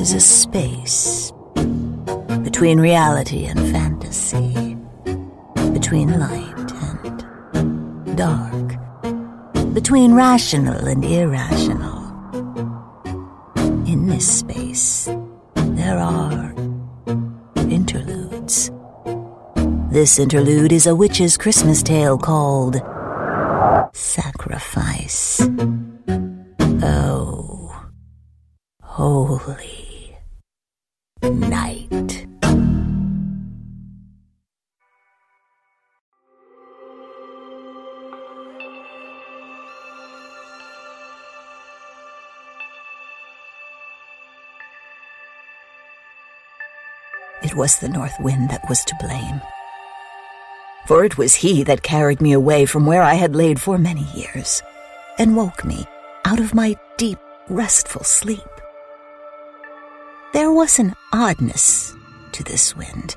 is a space between reality and fantasy, between light and dark, between rational and irrational. In this space, there are interludes. This interlude is a witch's Christmas tale called Sacrifice. Oh, holy night. It was the north wind that was to blame. For it was he that carried me away from where I had laid for many years, and woke me out of my deep, restful sleep. There was an oddness to this wind,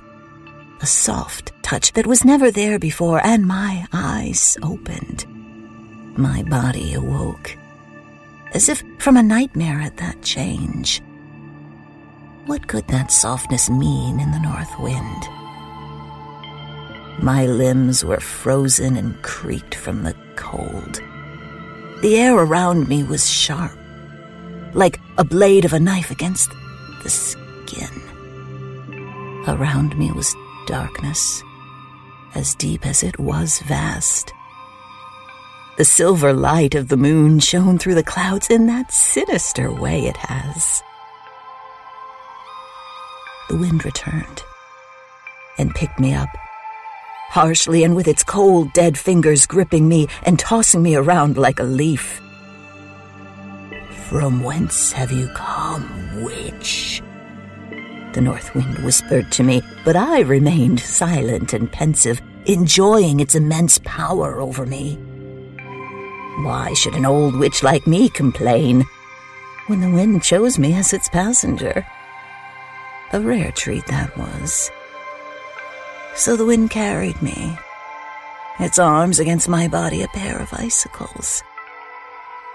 a soft touch that was never there before, and my eyes opened. My body awoke, as if from a nightmare at that change. What could that softness mean in the north wind? My limbs were frozen and creaked from the cold. The air around me was sharp, like a blade of a knife against the skin. Around me was darkness, as deep as it was vast. The silver light of the moon shone through the clouds in that sinister way it has. The wind returned and picked me up, harshly and with its cold, dead fingers gripping me and tossing me around like a leaf. "From whence have you come, witch?" the north wind whispered to me, but I remained silent and pensive, enjoying its immense power over me. Why should an old witch like me complain when the wind chose me as its passenger? A rare treat that was. So the wind carried me, its arms against my body a pair of icicles,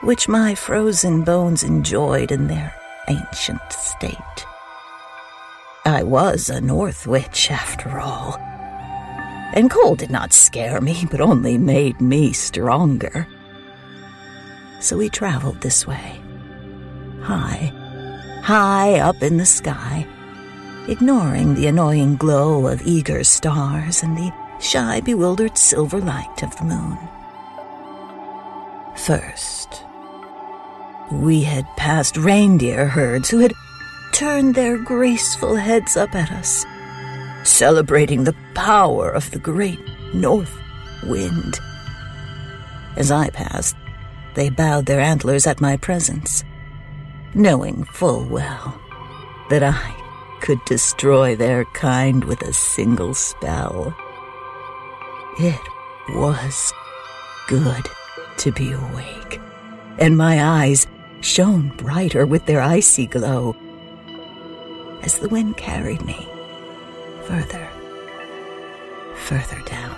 which my frozen bones enjoyed in their ancient state. I was a north witch, after all, and cold did not scare me, but only made me stronger. So we traveled this way, high, high up in the sky, ignoring the annoying glow of eager stars and the shy, bewildered silver light of the moon. First, we had passed reindeer herds who had turned their graceful heads up at us, celebrating the power of the great north wind. As I passed, they bowed their antlers at my presence, knowing full well that I could destroy their kind with a single spell. It was good to be awake, and my eyes shone brighter with their icy glow as the wind carried me further, further down.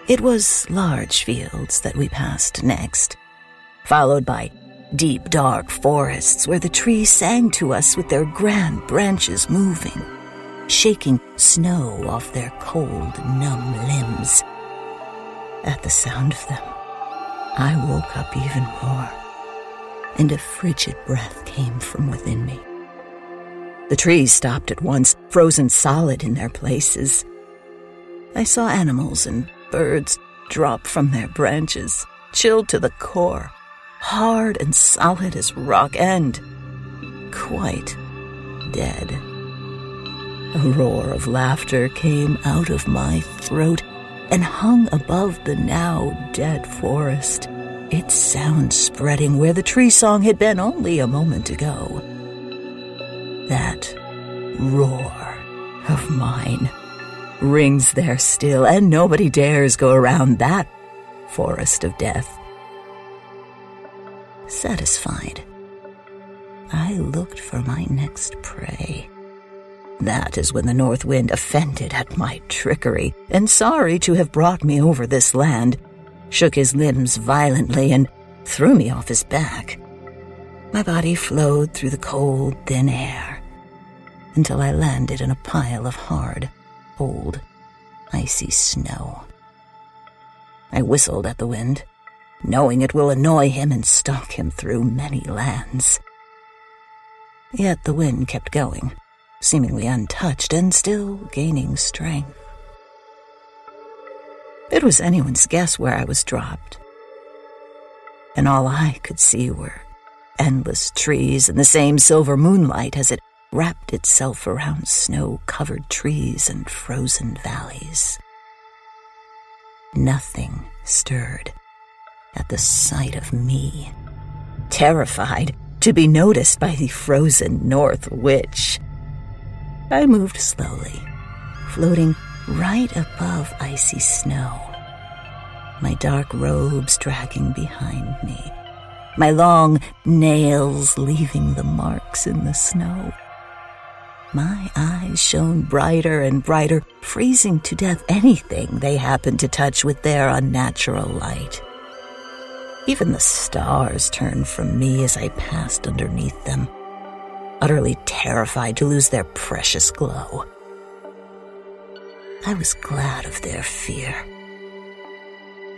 It was large fields that we passed next, followed by deep, dark forests where the trees sang to us with their grand branches moving, shaking snow off their cold, numb limbs. At the sound of them, I woke up even more, and a frigid breath came from within me. The trees stopped at once, frozen solid in their places. I saw animals and birds drop from their branches, chilled to the core, hard and solid as rock, and quite dead. A roar of laughter came out of my throat and hung above the now dead forest, its sound spreading where the tree song had been only a moment ago. That roar of mine rings there still, and nobody dares go around that forest of death. Satisfied, I looked for my next prey. That is when the north wind, offended at my trickery and sorry to have brought me over this land, shook his limbs violently and threw me off his back. My body flowed through the cold, thin air until I landed in a pile of hard, old, icy snow. I whistled at the wind, knowing it will annoy him and stalk him through many lands. Yet the wind kept going, seemingly untouched and still gaining strength. It was anyone's guess where I was dropped, and all I could see were endless trees and the same silver moonlight as it wrapped itself around snow-covered trees and frozen valleys. Nothing stirred at the sight of me, terrified to be noticed by the frozen North Witch. I moved slowly, floating right above icy snow, my dark robes dragging behind me, my long nails leaving the marks in the snow. My eyes shone brighter and brighter, freezing to death anything they happened to touch with their unnatural light. Even the stars turned from me as I passed underneath them, utterly terrified to lose their precious glow. I was glad of their fear,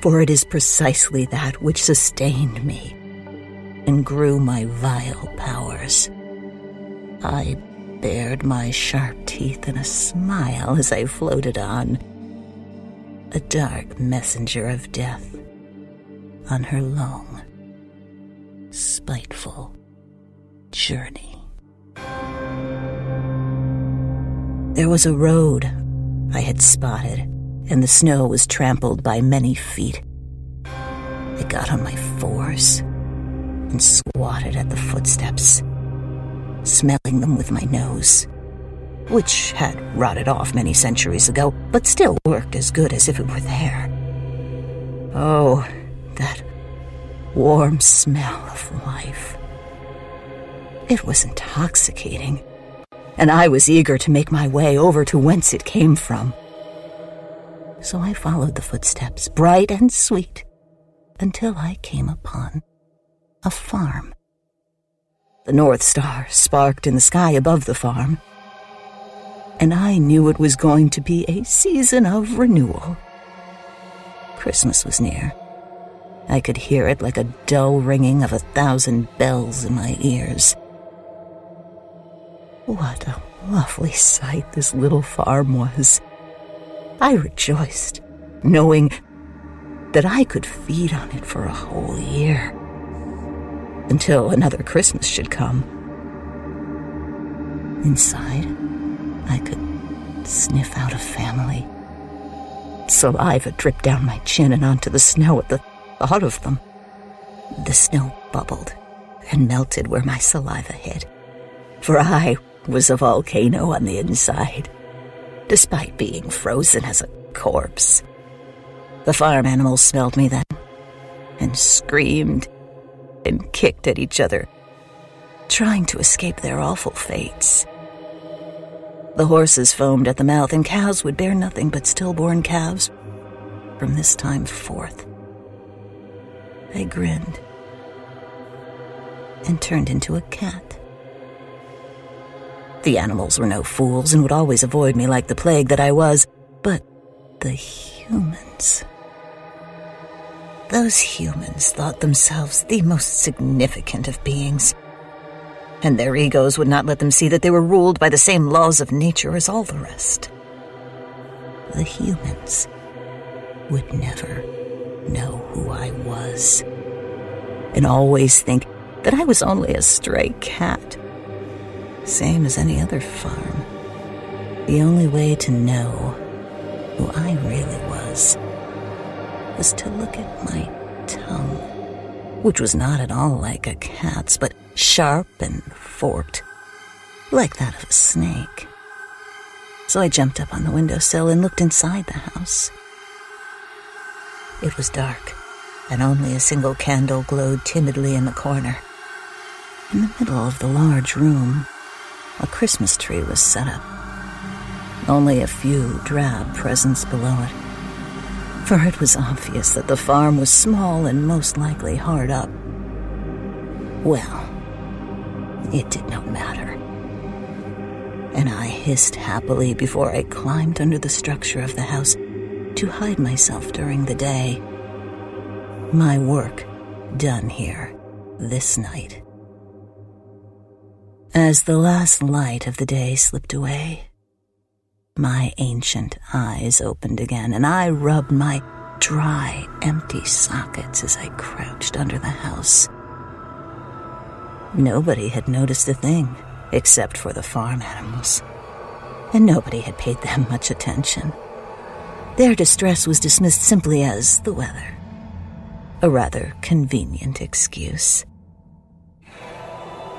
for it is precisely that which sustained me and grew my vile powers. I bared my sharp teeth in a smile as I floated on, a dark messenger of death on her long, spiteful journey. There was a road I had spotted, and the snow was trampled by many feet. I got on my fours and squatted at the footsteps, smelling them with my nose, which had rotted off many centuries ago, but still worked as good as if it were there. Oh, that warm smell of life. It was intoxicating, and I was eager to make my way over to whence it came from. So I followed the footsteps, bright and sweet, until I came upon a farm. The North Star sparked in the sky above the farm, and I knew it was going to be a season of renewal. Christmas was near. I could hear it like a dull ringing of 1,000 bells in my ears. What a lovely sight this little farm was. I rejoiced, knowing that I could feed on it for a whole year, until another Christmas should come. Inside, I could sniff out a family. Saliva dripped down my chin and onto the snow at the thought of them. The snow bubbled and melted where my saliva hit, for I was a volcano on the inside, despite being frozen as a corpse. The farm animals smelled me then, and screamed and kicked at each other, trying to escape their awful fates. The horses foamed at the mouth, and cows would bear nothing but stillborn calves from this time forth. I grinned and turned into a cat. The animals were no fools and would always avoid me like the plague that I was, but the humans... Those humans thought themselves the most significant of beings, and their egos would not let them see that they were ruled by the same laws of nature as all the rest. The humans would never know who I was, and always think that I was only a stray cat, same as any other farm. The only way to know who I really was to look at my tongue, which was not at all like a cat's, but sharp and forked, like that of a snake. So I jumped up on the windowsill and looked inside the house. It was dark, and only a single candle glowed timidly in the corner. In the middle of the large room, a Christmas tree was set up. Only a few drab presents below it, for it was obvious that the farm was small and most likely hard up. Well, It did not matter. And I hissed happily before I climbed under the structure of the house to hide myself during the day. My work done here this night. As the last light of the day slipped away, my ancient eyes opened again, and I rubbed my dry, empty sockets as I crouched under the house. Nobody had noticed a thing, except for the farm animals, and nobody had paid them much attention. Their distress was dismissed simply as the weather, a rather convenient excuse.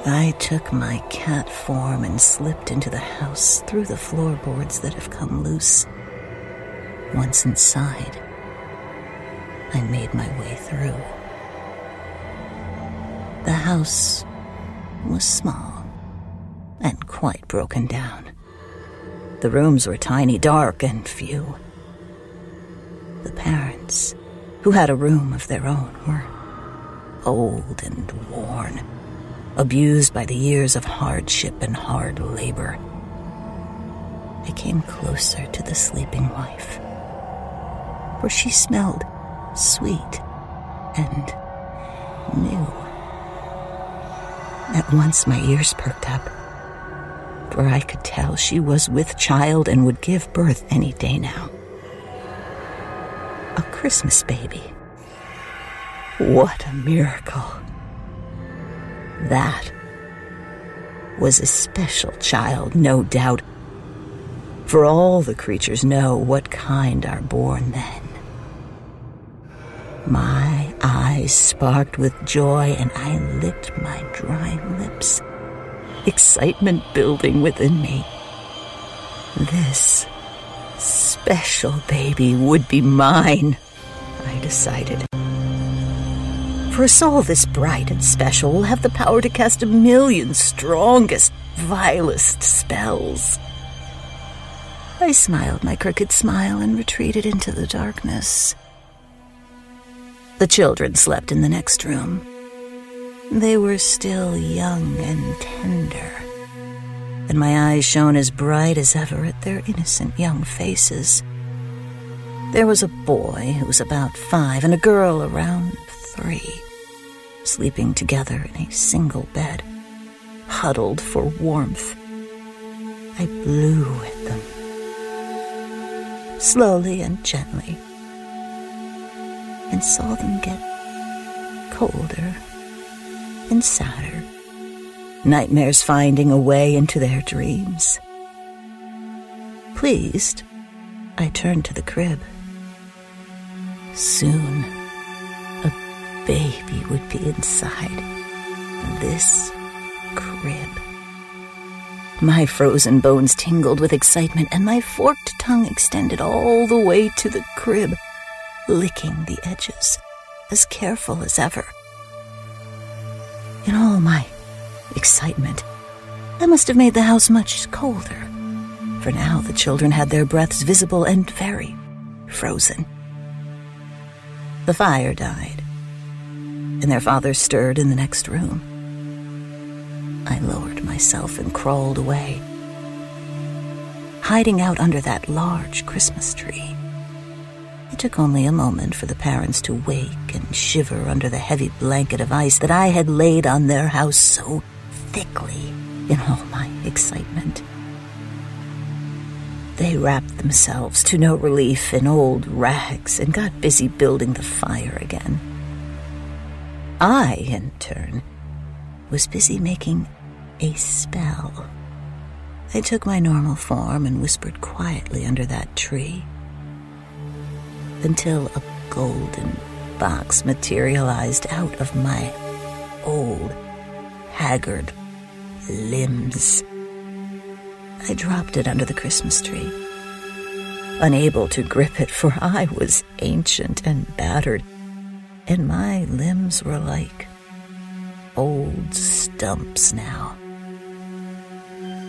I took my cat form and slipped into the house through the floorboards that have come loose. Once inside, I made my way through. The house was small and quite broken down. The rooms were tiny, dark, and few. The parents, who had a room of their own, were old and worn, abused by the years of hardship and hard labor. I came closer to the sleeping wife, for she smelled sweet and new. At once my ears perked up, for I could tell she was with child and would give birth any day now. A Christmas baby. What a miracle. That was a special child, no doubt, for all the creatures know what kind are born then. My eyes sparked with joy, and I licked my dry lips, excitement building within me. This special baby would be mine, I decided. For a soul this bright and special will have the power to cast 1,000,000 strongest, vilest spells. I smiled my crooked smile and retreated into the darkness. The children slept in the next room. They were still young and tender, and my eyes shone as bright as ever at their innocent young faces. There was a boy who was about 5 and a girl around 3, sleeping together in a single bed, huddled for warmth. I blew at them, slowly and gently, and saw them get colder and sadder, nightmares finding a way into their dreams. Pleased, I turned to the crib. Soon, a baby would be inside this crib. My frozen bones tingled with excitement, and my forked tongue extended all the way to the crib, licking the edges, as careful as ever. In all my excitement, I must have made the house much colder, for now the children had their breaths visible and very frozen. The fire died, and their father stirred in the next room. I lowered myself and crawled away, hiding out under that large Christmas tree. It took only a moment for the parents to wake and shiver under the heavy blanket of ice that I had laid on their house so thickly in all my excitement. They wrapped themselves to no relief in old rags and got busy building the fire again. I, in turn, was busy making a spell. I took my normal form and whispered quietly under that tree until a golden box materialized out of my old, haggard limbs. I dropped it under the Christmas tree, unable to grip it, for I was ancient and battered, and my limbs were like old stumps now.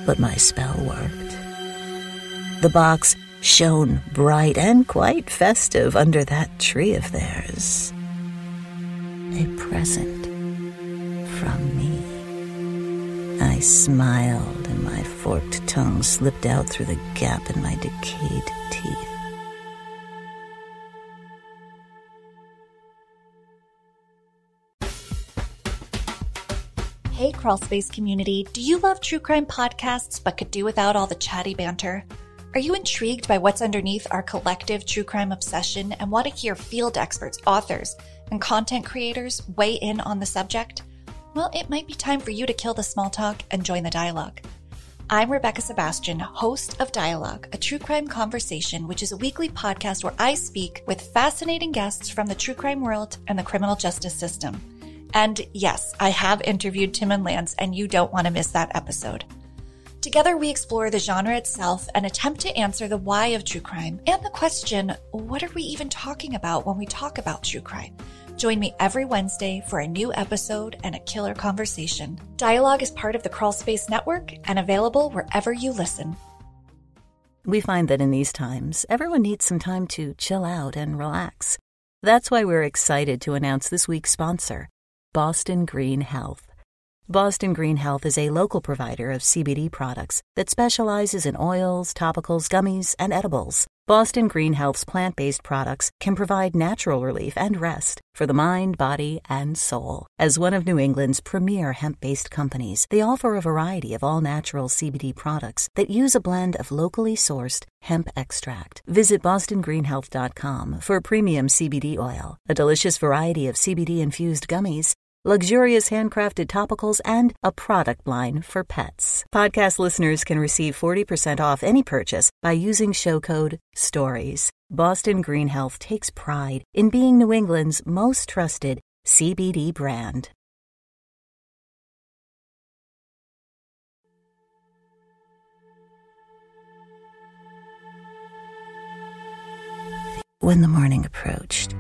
But my spell worked. The box shone bright and quite festive under that tree of theirs. A present from me. I smiled, and my forked tongue slipped out through the gap in my decayed teeth. Hey, Crawlspace community. Do you love true crime podcasts but could do without all the chatty banter? Are you intrigued by what's underneath our collective true crime obsession and want to hear field experts, authors, and content creators weigh in on the subject? Well, it might be time for you to kill the small talk and join the dialogue. I'm Rebecca Sebastian, host of Dialogue, a true crime conversation, which is a weekly podcast where I speak with fascinating guests from the true crime world and the criminal justice system. And yes, I have interviewed Tim and Lance, and you don't want to miss that episode. Together, we explore the genre itself and attempt to answer the why of true crime and the question, what are we even talking about when we talk about true crime? Join me every Wednesday for a new episode and a killer conversation. Dialogue is part of the Crawlspace network and available wherever you listen. We find that in these times, everyone needs some time to chill out and relax. That's why we're excited to announce this week's sponsor, Boston Green Health. Boston Green Health is a local provider of CBD products that specializes in oils, topicals, gummies, and edibles. Boston Green Health's plant-based products can provide natural relief and rest for the mind, body, and soul. As one of New England's premier hemp-based companies, they offer a variety of all-natural CBD products that use a blend of locally sourced hemp extract. Visit bostongreenhealth.com for premium CBD oil, a delicious variety of CBD-infused gummies, luxurious handcrafted topicals, and a product line for pets. Podcast listeners can receive 40% off any purchase by using show code STORIES. Boston Green Health takes pride in being New England's most trusted CBD brand. When the morning approached,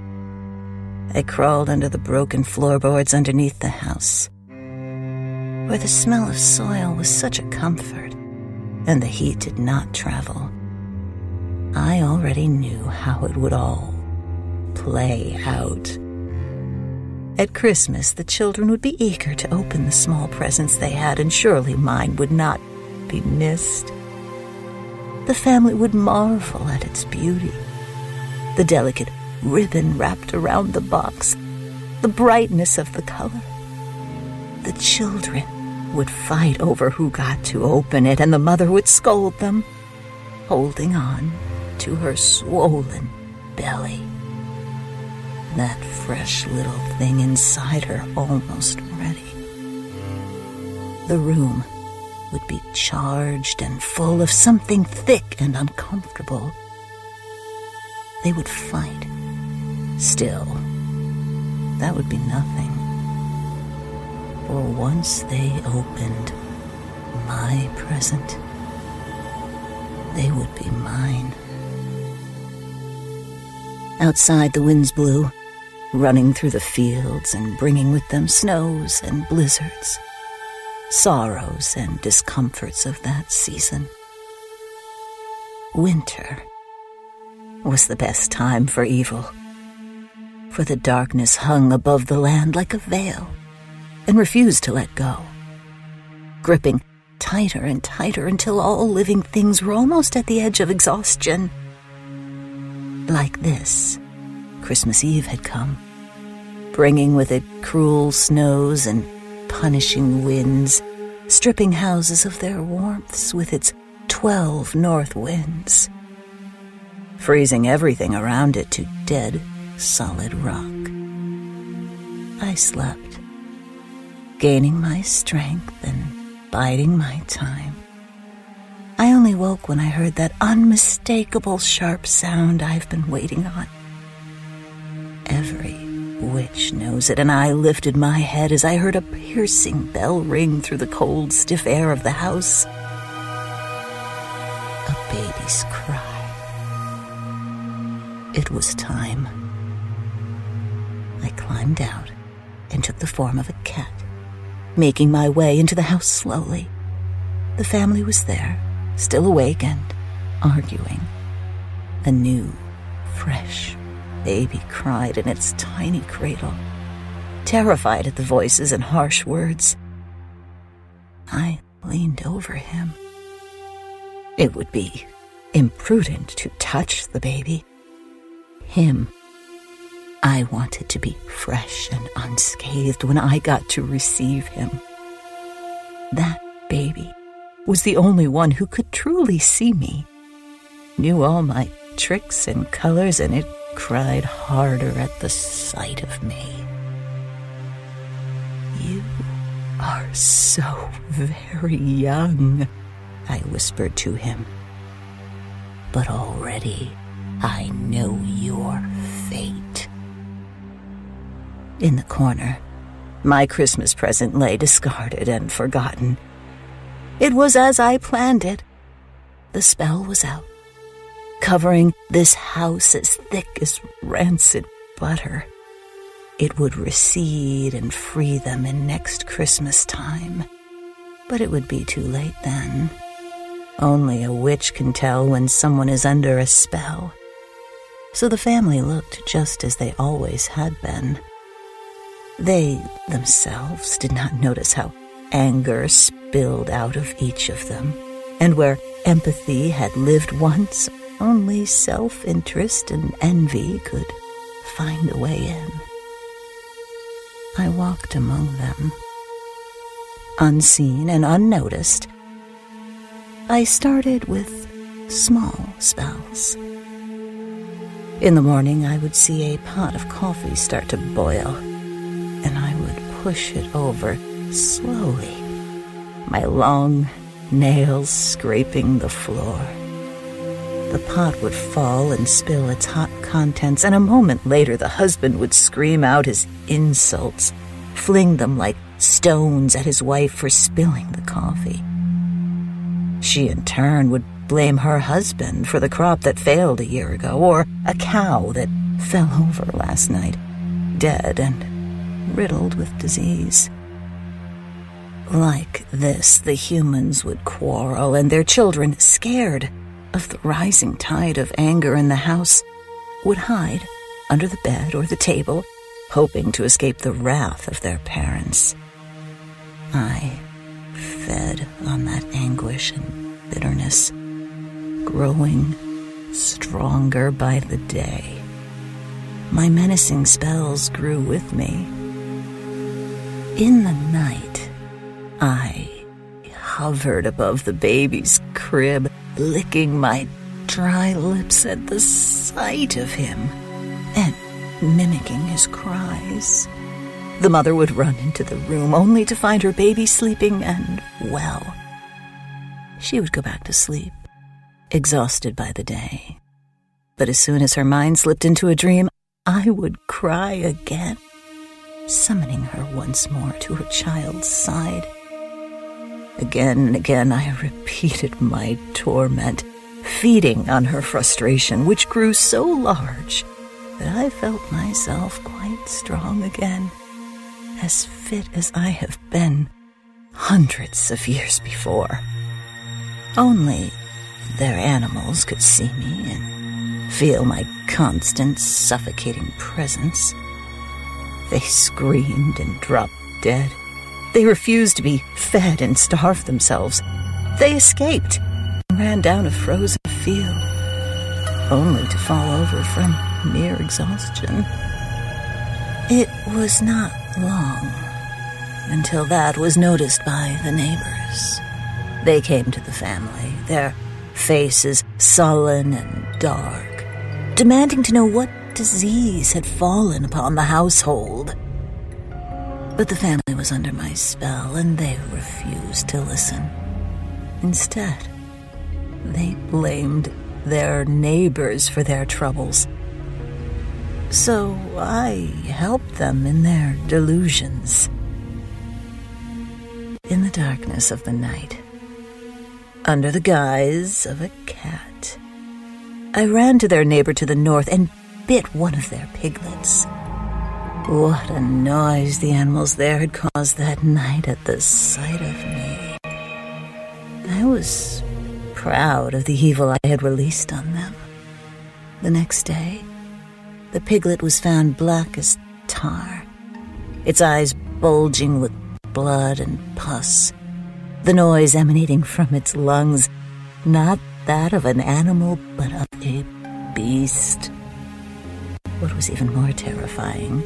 I crawled under the broken floorboards underneath the house, where the smell of soil was such a comfort, and the heat did not travel. I already knew how it would all play out. At Christmas, the children would be eager to open the small presents they had, and surely mine would not be missed. The family would marvel at its beauty, the delicate ribbon wrapped around the box, the brightness of the color. The children would fight over who got to open it, and the mother would scold them, holding on to her swollen belly. That fresh little thing inside her almost ready. The room would be charged and full of something thick and uncomfortable. They would fight. Still, that would be nothing. For once they opened my present, they would be mine. Outside, the winds blew, running through the fields and bringing with them snows and blizzards, sorrows and discomforts of that season. Winter was the best time for evil, for the darkness hung above the land like a veil and refused to let go, gripping tighter and tighter until all living things were almost at the edge of exhaustion. Like this, Christmas Eve had come, bringing with it cruel snows and punishing winds, stripping houses of their warmths with its 12 north winds, freezing everything around it to dead, solid rock. I slept, gaining my strength and biding my time. I only woke when I heard that unmistakable sharp sound I've been waiting on. Every witch knows it, and I lifted my head as I heard a piercing bell ring through the cold, stiff air of the house. A baby's cry. It was time. I climbed out and took the form of a cat, making my way into the house slowly. The family was there, still awake and arguing. A new, fresh baby cried in its tiny cradle, terrified at the voices and harsh words. I leaned over him. It would be imprudent to touch the baby. Him. I wanted to be fresh and unscathed when I got to receive him. That baby was the only one who could truly see me, knew all my tricks and colors, and it cried harder at the sight of me. "You are so very young," I whispered to him. "But already I know your fate." In the corner, my Christmas present lay discarded and forgotten. It was as I planned it. The spell was out, covering this house as thick as rancid butter. It would recede and free them in next Christmas time, but it would be too late then. Only a witch can tell when someone is under a spell. So the family looked just as they always had been. They themselves did not notice how anger spilled out of each of them, and where empathy had lived once, only self-interest and envy could find a way in. I walked among them, unseen and unnoticed. I started with small spells. In the morning, I would see a pot of coffee start to boil, and I would push it over slowly, my long nails scraping the floor. The pot would fall and spill its hot contents, and a moment later the husband would scream out his insults, fling them like stones at his wife for spilling the coffee. She in turn would blame her husband for the crop that failed a year ago, or a cow that fell over last night, dead and riddled with disease. Like this, the humans would quarrel, and their children, scared of the rising tide of anger in the house, would hide under the bed or the table, hoping to escape the wrath of their parents. I fed on that anguish and bitterness, growing stronger by the day. My menacing spells grew with me. In the night, I hovered above the baby's crib, licking my dry lips at the sight of him and mimicking his cries. The mother would run into the room only to find her baby sleeping and well. She would go back to sleep, exhausted by the day. But as soon as her mind slipped into a dream, I would cry again, summoning her once more to her child's side. Again and again I repeated my torment, feeding on her frustration, which grew so large that I felt myself quite strong again, as fit as I have been hundreds of years before. Only their animals could see me and feel my constant suffocating presence. They screamed and dropped dead. They refused to be fed and starved themselves. They escaped and ran down a frozen field, only to fall over from mere exhaustion. It was not long until that was noticed by the neighbors. They came to the family, their faces sullen and dark, demanding to know what disease had fallen upon the household. But the family was under my spell, and they refused to listen. Instead, they blamed their neighbors for their troubles. So I helped them in their delusions. In the darkness of the night, under the guise of a cat, I ran to their neighbor to the north and bit one of their piglets. What a noise the animals there had caused that night at the sight of me. I was proud of the evil I had released on them. The next day, the piglet was found black as tar, its eyes bulging with blood and pus, the noise emanating from its lungs, not that of an animal, but of a beast. What was even more terrifying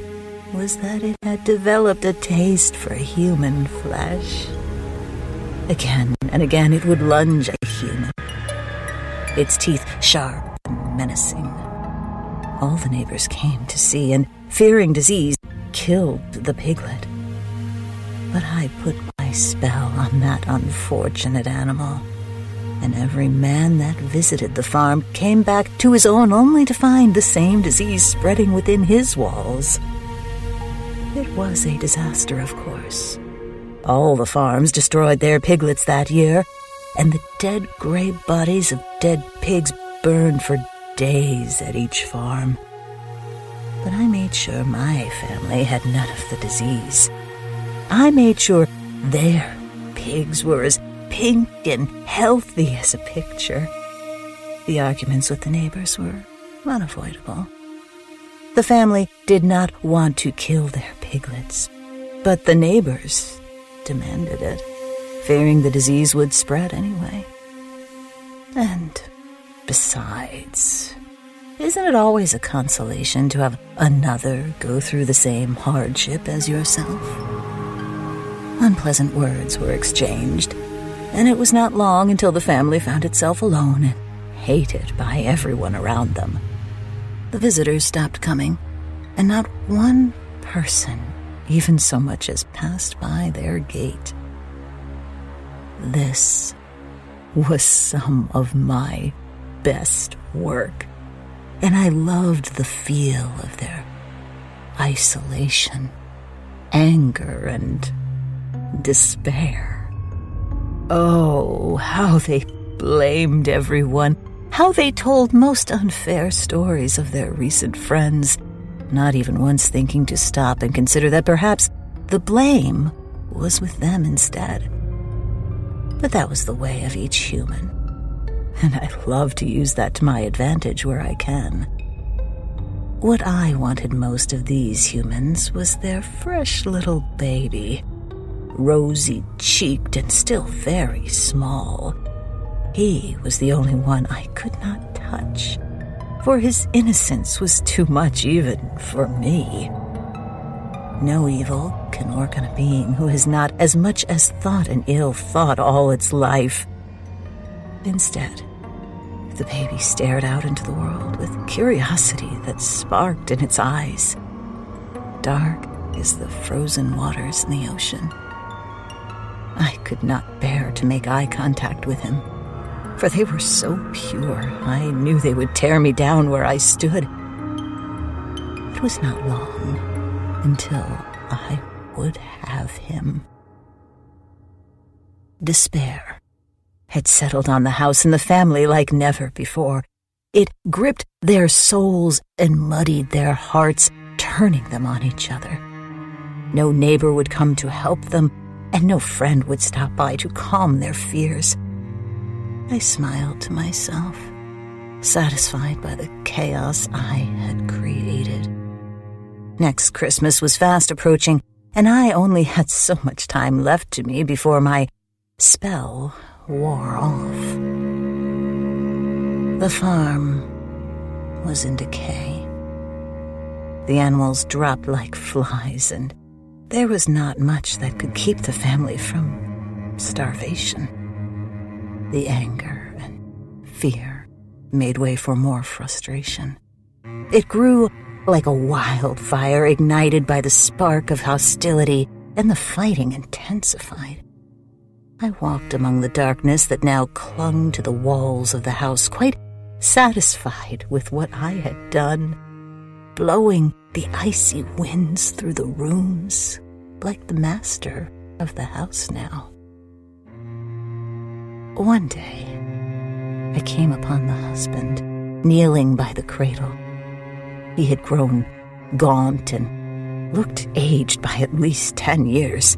was that it had developed a taste for human flesh. Again and again it would lunge at a human, its teeth sharp and menacing. All the neighbors came to see, and fearing disease, killed the piglet. But I put my spell on that unfortunate animal, and every man that visited the farm came back to his own only to find the same disease spreading within his walls. It was a disaster, of course. All the farms destroyed their piglets that year, and the dead gray bodies of dead pigs burned for days at each farm. But I made sure my family had none of the disease. I made sure their pigs were as pink and healthy as a picture. The arguments with the neighbors were unavoidable. The family did not want to kill their piglets, but the neighbors demanded it, fearing the disease would spread anyway. And besides, isn't it always a consolation to have another go through the same hardship as yourself? Unpleasant words were exchanged, and it was not long until the family found itself alone and hated by everyone around them. The visitors stopped coming, and not one person even so much as passed by their gate. This was some of my best work, and I loved the feel of their isolation, anger, and despair. Oh, how they blamed everyone, how they told most unfair stories of their recent friends, not even once thinking to stop and consider that perhaps the blame was with them instead. But that was the way of each human, and I love to use that to my advantage where I can. What I wanted most of these humans was their fresh little baby, rosy-cheeked and still very small. He was the only one I could not touch, for his innocence was too much even for me. No evil can work on a being who has not as much as thought an ill thought all its life. Instead, the baby stared out into the world with curiosity that sparked in its eyes, dark as the frozen waters in the ocean. I could not bear to make eye contact with him, for they were so pure I knew they would tear me down where I stood. It was not long until I would have him. Despair had settled on the house and the family like never before. It gripped their souls and muddied their hearts, turning them on each other. No neighbor would come to help them, and no friend would stop by to calm their fears. I smiled to myself, satisfied by the chaos I had created. Next Christmas was fast approaching, and I only had so much time left to me before my spell wore off. The farm was in decay. The animals dropped like flies, and there was not much that could keep the family from starvation. The anger and fear made way for more frustration. It grew like a wildfire ignited by the spark of hostility, and the fighting intensified. I walked among the darkness that now clung to the walls of the house, quite satisfied with what I had done, blowing the icy winds through the rooms like the master of the house now. One day, I came upon the husband, kneeling by the cradle. He had grown gaunt and looked aged by at least 10 years.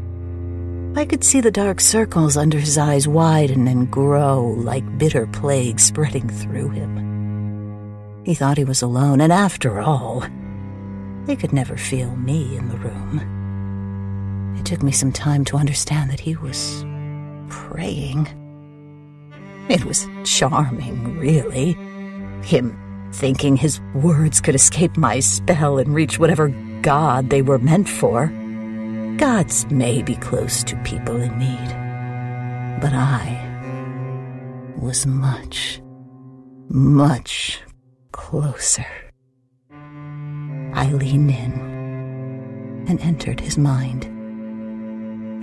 I could see the dark circles under his eyes widen and grow like bitter plague spreading through him. He thought he was alone, and after all, they could never feel me in the room. It took me some time to understand that he was praying. It was charming, really. Him thinking his words could escape my spell and reach whatever god they were meant for. Gods may be close to people in need, but I was much, much closer. I leaned in and entered his mind.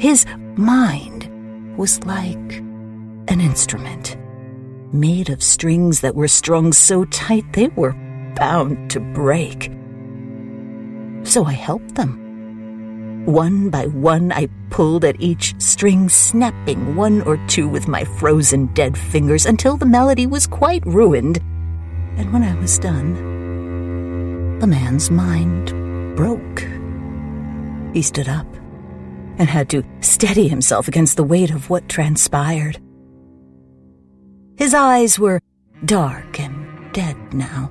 His mind was like an instrument, made of strings that were strung so tight they were bound to break. So I helped them. One by one, I pulled at each string, snapping one or two with my frozen dead fingers until the melody was quite ruined. And when I was done, the man's mind broke. He stood up and had to steady himself against the weight of what transpired. His eyes were dark and dead now,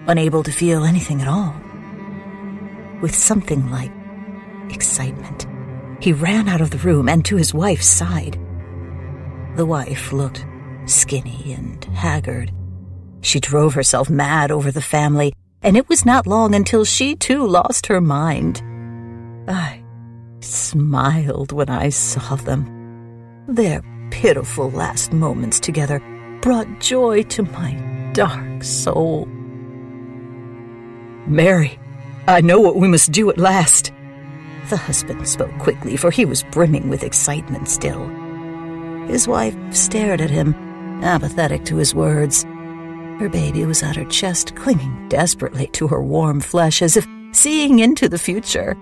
unable to feel anything at all. With something like excitement, he ran out of the room and to his wife's side. The wife looked skinny and haggard. She drove herself mad over the family, and it was not long until she too lost her mind. I smiled when I saw them. Their pitiful last moments together brought joy to my dark soul. "Mary, I know what we must do at last." The husband spoke quickly, for he was brimming with excitement still. His wife stared at him, apathetic to his words. Her baby was at her chest, clinging desperately to her warm flesh, as if seeing into the future.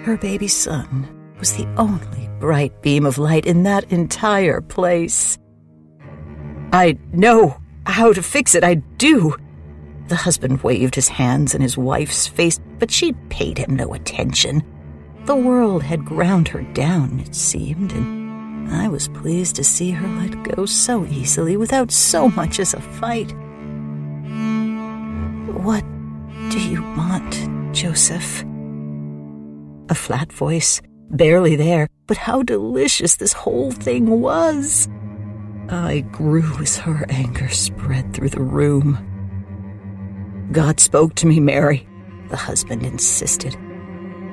Her baby son was the only bright beam of light in that entire place. "I know how to fix it, I do." The husband waved his hands in his wife's face, but she paid him no attention. The world had ground her down, it seemed, and I was pleased to see her let go so easily without so much as a fight. "What do you want, Joseph?" A flat voice, barely there, but how delicious this whole thing was. I grew as her anger spread through the room. "God spoke to me, Mary," the husband insisted.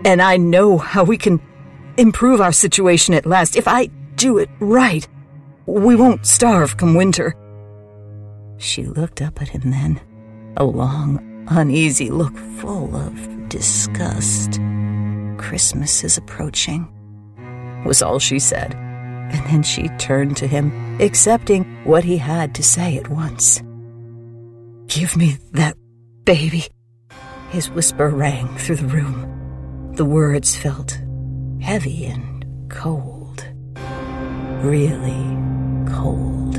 "And I know how we can improve our situation at last. If I do it right, we won't starve come winter." She looked up at him then, a long, uneasy look full of disgust. "Christmas is approaching," was all she said, and then she turned to him, accepting what he had to say at once. "Give me that baby." His whisper rang through the room. The words felt heavy and cold, really cold.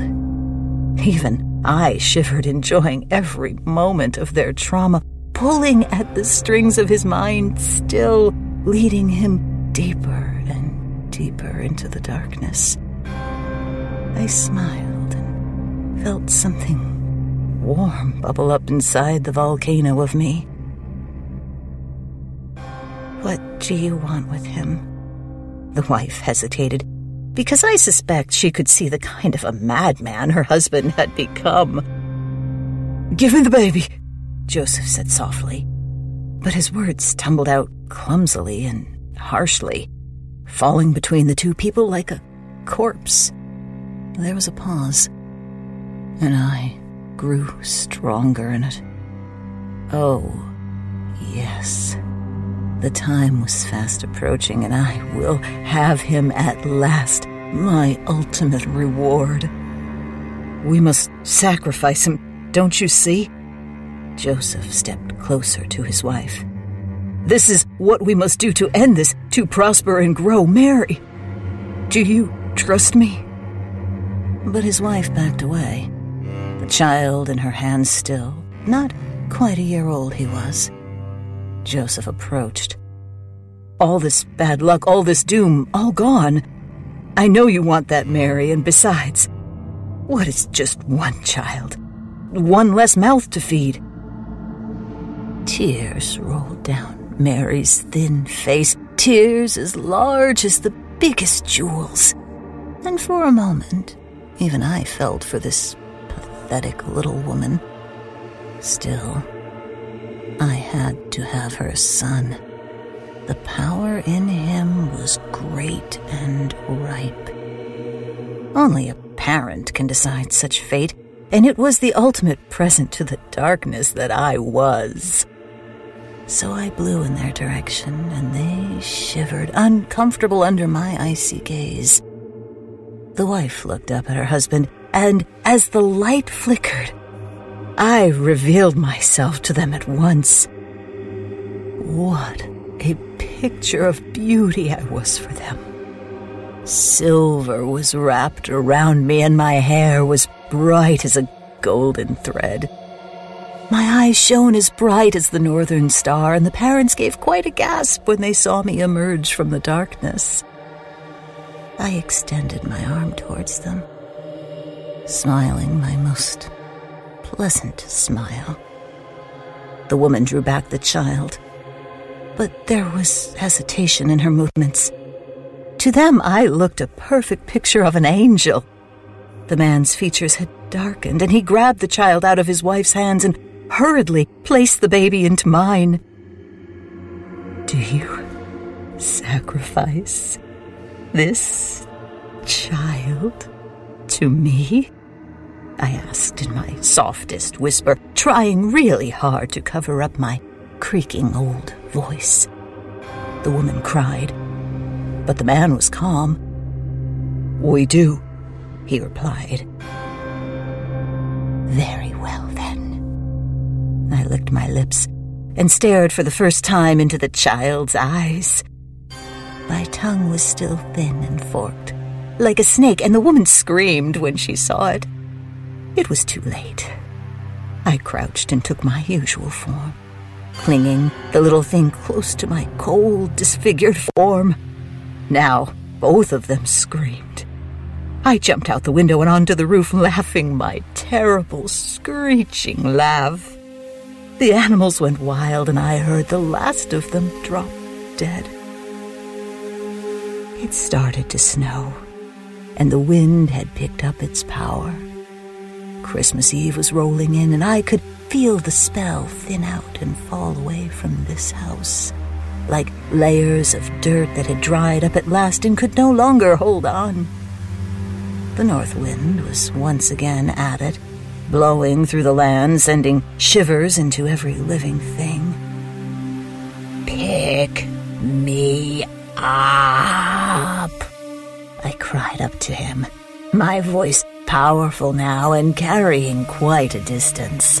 Even I shivered, enjoying every moment of their trauma, pulling at the strings of his mind, still leading him deeper and deeper into the darkness. I smiled and felt something warm bubble up inside the volcano of me. "What do you want with him?" The wife hesitated, because I suspect she could see the kind of a madman her husband had become. "Give me the baby," Joseph said softly, but his words tumbled out clumsily and harshly, falling between the two people like a corpse. There was a pause, and I grew stronger in it. Oh, yes. The time was fast approaching, and I will have him at last, my ultimate reward. "We must sacrifice him, don't you see?" Joseph stepped closer to his wife. "This is what we must do to end this, to prosper and grow. Mary, do you trust me?" But his wife backed away, the child in her hands still. Not quite a year old he was. Joseph approached. "All this bad luck, all this doom, all gone. I know you want that, Mary, and besides, what is just one child? One less mouth to feed." Tears rolled down Mary's thin face, tears as large as the biggest jewels. And for a moment, even I felt for this pathetic little woman. Still, I had to have her son. The power in him was great and ripe. Only a parent can decide such fate, and it was the ultimate present to the darkness that I was. So I blew in their direction, and they shivered, uncomfortable under my icy gaze. The wife looked up at her husband, and as the light flickered, I revealed myself to them at once. What a picture of beauty I was for them. Silver was wrapped around me, and my hair was bright as a golden thread. My eyes shone as bright as the northern star, and the parents gave quite a gasp when they saw me emerge from the darkness. I extended my arm towards them, smiling my most pleasant smile. The woman drew back the child, but there was hesitation in her movements. To them, I looked a perfect picture of an angel. The man's features had darkened, and he grabbed the child out of his wife's hands and hurriedly placed the baby into mine. Do you sacrifice this child to me? I asked in my softest whisper, trying really hard to cover up my creaking old voice. The woman cried, but the man was calm. We do, he replied. Very well, then. I licked my lips and stared for the first time into the child's eyes. My tongue was still thin and forked, like a snake, and the woman screamed when she saw it. It was too late. I crouched and took my usual form, clinging the little thing close to my cold, disfigured form. Now, both of them screamed. I jumped out the window and onto the roof, laughing my terrible, screeching laugh. The animals went wild, and I heard the last of them drop dead. It started to snow, and the wind had picked up its power. Christmas Eve was rolling in, and I could feel the spell thin out and fall away from this house, like layers of dirt that had dried up at last and could no longer hold on. The north wind was once again at it, blowing through the land, sending shivers into every living thing. Pick me up, I cried up to him, my voice powerful now and carrying quite a distance.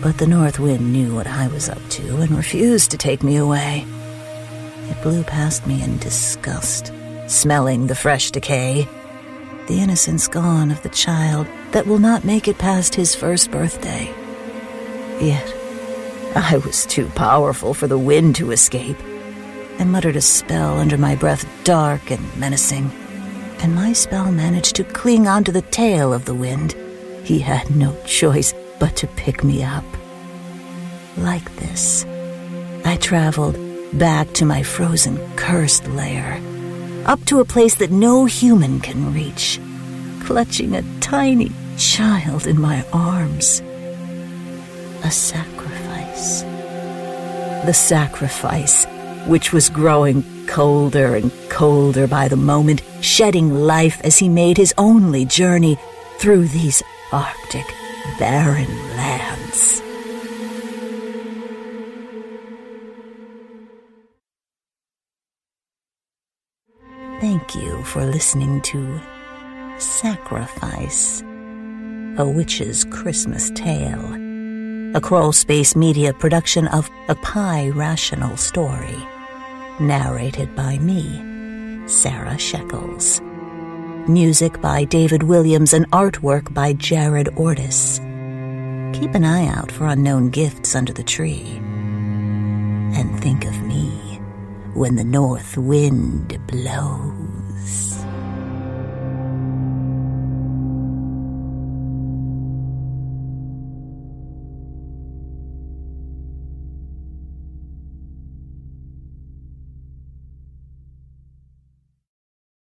But the north wind knew what I was up to and refused to take me away. It blew past me in disgust, smelling the fresh decay, the innocence gone of the child that will not make it past his first birthday. Yet, I was too powerful for the wind to escape. I muttered a spell under my breath, dark and menacing, and my spell managed to cling onto the tail of the wind. He had no choice but to pick me up. Like this, I traveled back to my frozen, cursed lair, up to a place that no human can reach, clutching a tiny child in my arms. A sacrifice. The sacrifice, which was growing colder and colder by the moment, shedding life as he made his only journey through these Arctic, barren lands. Thank you for listening to Sacrifice, A Witch's Christmas Tale, a Crawlspace media production of A Pie Rational Story, narrated by me, Sarah Shekels. Music by David Williams and artwork by Jared Ortis. Keep an eye out for unknown gifts under the tree. And think of me when the north wind blows.